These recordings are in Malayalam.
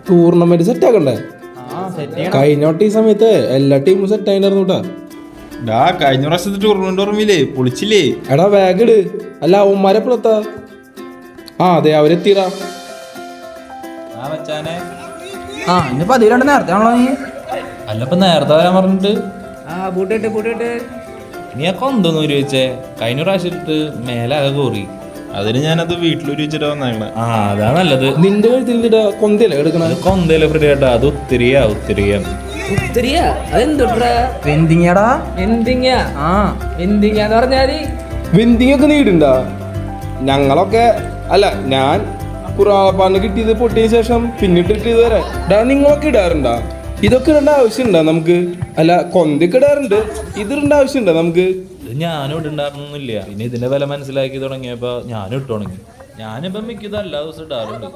Tournament set ആക്കണ്ടേ? കഴിഞ്ഞോട്ട് ഈ സമയത്ത് എല്ലാ ടീമും സെറ്റ് ആയിട്ടായിരുന്നു. കഴിഞ്ഞ പ്രാവശ്യത്തെ ടൂർണമെന്റ് ഓർമ്മയില്ലേ? പൊളിച്ചില്ലേ? എടാ വേഗഡ്. അല്ല അവന്മാരെ എപ്പോഴെത്താ? അതെ അവരെത്തിയടാ. ഇന്ന് 12 നേരത്തെ ആണല്ലോ നീ. അല്ലപ്പ നേരത്തെ വരാൻ പറഞ്ഞിട്ട് പൂട്ടിട്ട് നീ ആ കൊന്തോന്നു ചോദിച്ചേ. കഴിഞ്ഞ പ്രാവശ്യം ഇട്ട് മേലാകെ കോറി. അതിന് ഞാനത് വീട്ടിലൊരു വെച്ചിട്ട് വന്നേക്കണേ. അതാ നല്ലത്. നിന്റെ കഴുത്തിൽ കൊന്തല്ലേ എടുക്കണ? കൊന്തയില്ല ഫ്രീ ആട്ടാ. അത് ഉത്തിരിയാ. വെന്തിങ്ങടാ. വെന്തിങ്ങ പറഞ്ഞാല് വെന്തിങ്ങൊക്കെ നീടുണ്ടാ? ഞങ്ങളൊക്കെ അല്ല, ഞാൻ കുറാപ്പാന് കിട്ടിയത് പൊട്ടിയ ശേഷം പിന്നിട്ടിട്ട് ഇതുവരെ നിങ്ങളൊക്കെ ഇടാറുണ്ടാ? ഇതൊക്കെ ഇടേണ്ട ആവശ്യമുണ്ടോ നമുക്ക്? അല്ല കൊന്തൊക്കെ ഇടാറുണ്ട്, ഇതിടേണ്ട ആവശ്യമുണ്ടോ നമുക്ക്? ഇത് ഞാനും ഇട്ടുണ്ടായിരുന്നില്ല. പിന്നെ ഇതിന്റെ വില മനസ്സിലാക്കി തുടങ്ങിയപ്പോ ഞാനും ഇട്ടു തുടങ്ങി. ഞാനിപ്പം മിക്കതും എല്ലാ ദിവസവും ഇടാറുണ്ട്.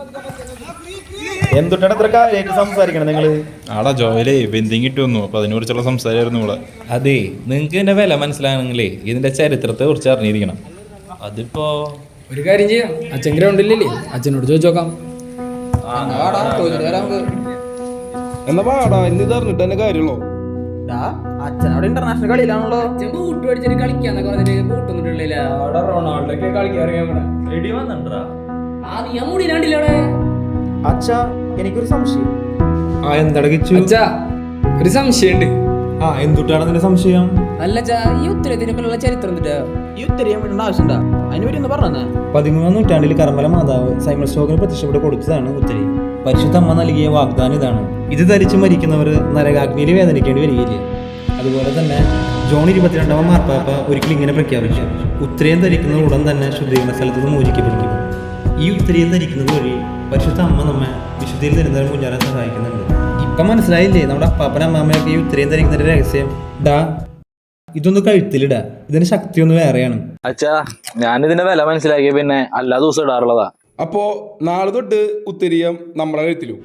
എന്തുട്ടാണ് ഇത്ര കാര്യമായിട്ട് സംസാരിക്കണം നിങ്ങള്? ആടാ ജോയിലേ വെന്തിങ് ഇട്ട് വന്നു. അപ്പൊ അതിനെ കുറിച്ചുള്ള സംസാരമായിരുന്നു ഇവിടെ. അതെ, നിങ്ങൾക്ക് ഇതിന്റെ വില മനസ്സിലാകണമെങ്കിലേ ഇതിന്റെ ചരിത്രത്തെ കുറിച്ച് അറിഞ്ഞിരിക്കണം. അതിപ്പോ ഒരു കാര്യം ചെയ്യാം, അച്ഛൻ ഗ്രൗണ്ടിലില്ലേ, അച്ഛനോട് ചോദിച്ചോക്കാം. എന്നാ പാടാ, ഇന്ന് ഇത് അറിഞ്ഞിട്ട് തന്നെ കാര്യമുള്ളൂ. അച്ഛനവിടെ ഇന്റർനാഷണൽ കളിയിലാണല്ലോ. അച്ഛൻ ബൂട്ട് മേടിച്ചിട്ട് കളിക്കാന്നൊക്കെ പറഞ്ഞിട്ട് ബൂട്ടൊന്നിട്ടില്ല. അവിടെ റൊണാൾഡോ കളിക്കാൻ റെഡി വന്നിട്ടാ. നീ ആ മുടി കണ്ടില്ലേ? അച്ഛാ എനിക്കൊരു സംശയം. അച്ഛാ ഒരു സംശയമുണ്ട്. എന്തുട്ടാണ് നിന്റെ സംശയം? അല്ല അച്ഛാ, ഈ ഉത്തരത്തിനുള്ള ചരിത്രം എന്തിട്ടാ? ഈ ഉത്തരം വിടേണ്ട ആവശ്യമുണ്ടാ? അതിനെ പറ്റി ഒന്ന് പറഞ്ഞേ. 13-ാം നൂറ്റാണ്ടിൽ കർമ്മല മാതാവ് സൈമൺ സ്റ്റോക്കിന് പ്രത്യക്ഷപ്പെട്ട് കൊടുത്തതാണ് ഉത്തരി. പരിശുദ്ധ അമ്മ നൽകിയ വാഗ്ദാനം ഇതാണ്: ഇത് ധരിച്ച് മരിക്കുന്നവർ നരകാഗ്നിയിൽ വേദനിക്കേണ്ടി വരികയില്ല. അതുപോലെ തന്നെ ജോൺ 22-ാം മാർപ്പാപ്പ ഒരിക്കലും ഇങ്ങനെ പ്രഖ്യാപിച്ചു: ഉത്തരയും ധരിക്കുന്ന ഉടൻ തന്നെ ശുദ്ധീകരണ സ്ഥലത്ത് നിന്ന് മോചിക്കപ്പെടിക്കും. ഈ ഉത്തരയും ധരിക്കുന്നത് വഴി പരിശുദ്ധ അമ്മ നമ്മെ വിശുദ്ധിയിൽ നിരന്തരം മുന്നേറാൻ സഹായിക്കുന്നുണ്ട്. ഇപ്പം മനസ്സിലായില്ലേ നമ്മുടെ അപ്പാപ്പന അമ്മാമ്മയൊക്കെ ഈ ഉത്തരയും ധരിക്കുന്നതിന്റെ രഹസ്യം? ഇതൊന്ന് കഴുത്തിലിടാ, ഇതിന്റെ ശക്തി ഒന്ന് വേറെയാണ്. അച്ഛാ, ഞാനിതിന്റെ വില മനസ്സിലാക്കിയ പിന്നെ എല്ലാ ദിവസവും ഇടാറുള്ളതാ. അപ്പോ നാളെ തൊട്ട് ഉത്തരീയം നമ്മളെ കഴുത്തിലും.